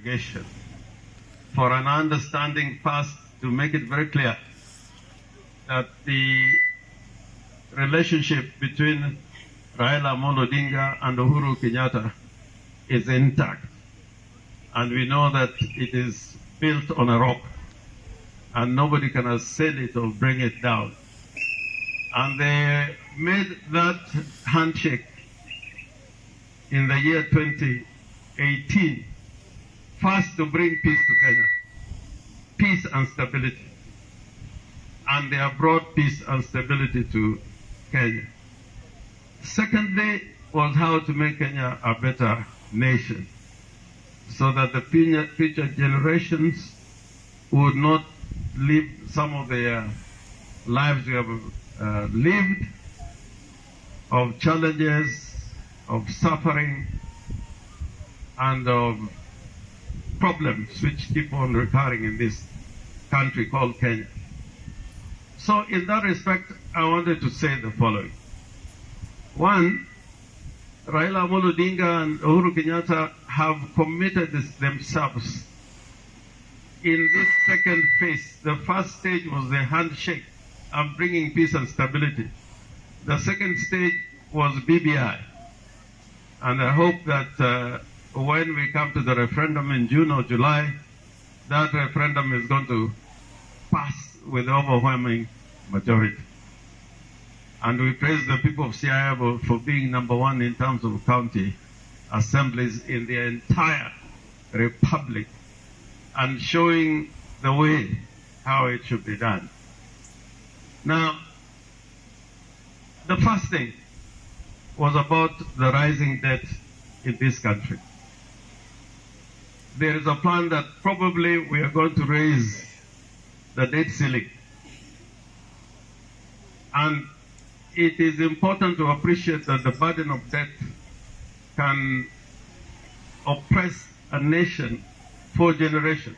delegation for an understanding first to make it very clear that the relationship between Raila Amolo Odinga and Uhuru Kenyatta is intact. And we know that it is built on a rock and nobody can assail it or bring it down. And they made that handshake in the year 2018 first to bring peace to Kenya, peace and stability. And they have brought peace and stability to Kenya. Secondly was how to make Kenya a better nation so that the future generations would not live some of the lives we have lived, of challenges, of suffering, and of problems which keep on recurring in this country called Kenya. So in that respect, I wanted to say the following. One, Raila Amolo Odinga and Uhuru Kenyatta have committed themselves in this second phase. The first stage was the handshake and bringing peace and stability. The second stage was BBI. And I hope that when we come to the referendum in June or July, that referendum is going to pass with overwhelming majority. And we praise the people of Siaya for being number one in terms of county assemblies in the entire republic and showing the way how it should be done. Now, the first thing was about the rising debt in this country. There is a plan that probably we are going to raise the debt ceiling. And it is important to appreciate that the burden of debt can oppress a nation for generations.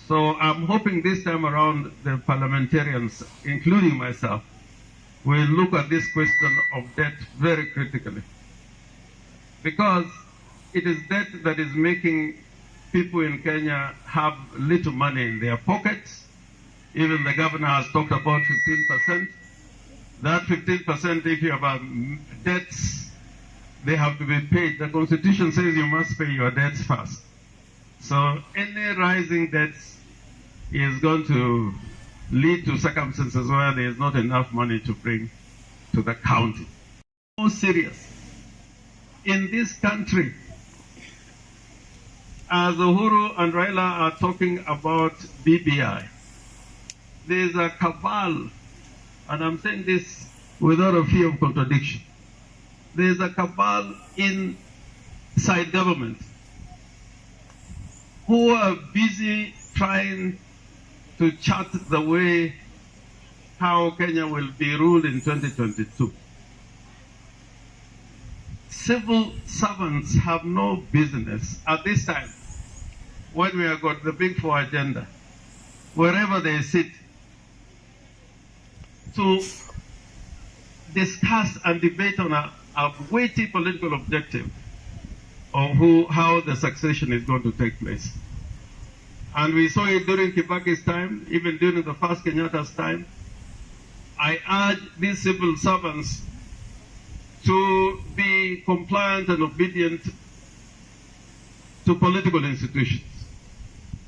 So I'm hoping this time around the parliamentarians, including myself, will look at this question of debt very critically. Because it is debt that is making people in Kenya have little money in their pockets. Even the governor has talked about 15%. That 15%, if you have debts, they have to be paid. The Constitution says you must pay your debts first. So any rising debts is going to lead to circumstances where there is not enough money to bring to the county. So serious. In this country, as Uhuru and Raila are talking about BBI, there is a cabal, and I'm saying this without a fear of contradiction. There is a cabal inside government who are busy trying to chart the way how Kenya will be ruled in 2022. Civil servants have no business at this time, when we have got the Big Four agenda, wherever they sit, to discuss and debate on a weighty political objective of how the succession is going to take place. And we saw it during Kibaki's time, even during the first Kenyatta's time. I urge these civil servants to be compliant and obedient to political institutions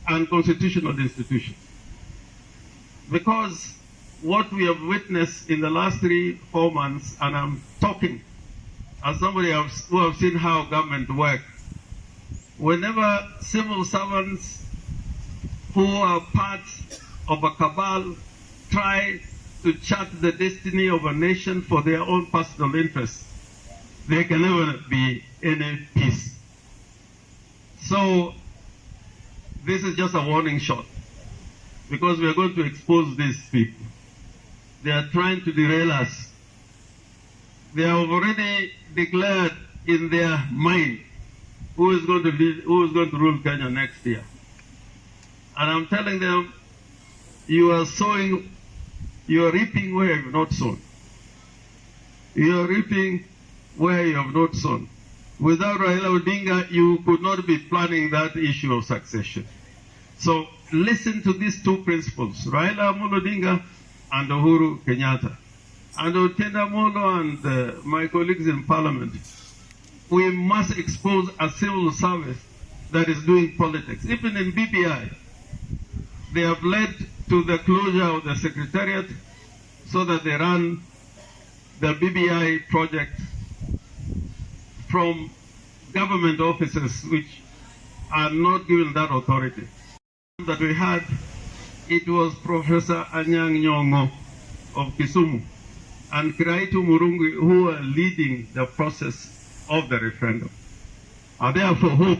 and constitutional institutions. Because what we have witnessed in the last 3-4 months, and I'm talking as somebody who have seen how government works, whenever civil servants who are part of a cabal try to chart the destiny of a nation for their own personal interests, there can never be any peace. So this is just a warning shot, because we are going to expose these people. They are trying to derail us. They have already declared in their mind who is going to lead, who is going to rule Kenya next year. And I'm telling them, you are sowing, you are reaping where you have not sown. You are reaping where you have not sown. Without Raila Odinga, you could not be planning that issue of succession. So listen to these two principles, Raila Amolo Odinga and Uhuru Kenyatta. And Otenda Molo and my colleagues in Parliament, we must expose a civil service that is doing politics. Even in BBI, they have led to the closure of the secretariat so that they run the BBI project from government offices which are not given that authority. That we had, it was Professor Anyang' Nyong'o of Kisumu and Kiraitu Murungi who were leading the process of the referendum. I therefore hope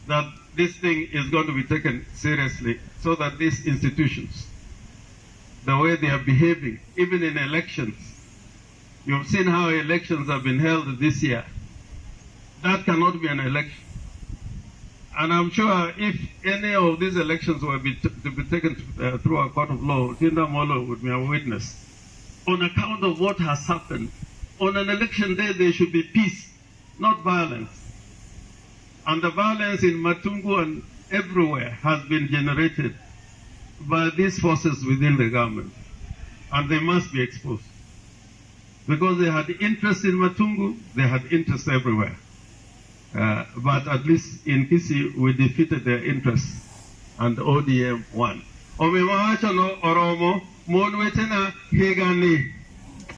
that this thing is going to be taken seriously so that these institutions, the way they are behaving, even in elections, you've seen how elections have been held this year. That cannot be an election. And I'm sure if any of these elections were to be taken through a court of law, Tinda Molo would be a witness. On account of what has happened, on an election day there should be peace, not violence. And the violence in Matungu and everywhere has been generated by these forces within the government. And they must be exposed. Because they had interest in Matungu, they had interest everywhere. But at least in Kisi, we defeated their interests, and ODM won. Omewacha no Oromo, Monwetena Hegani.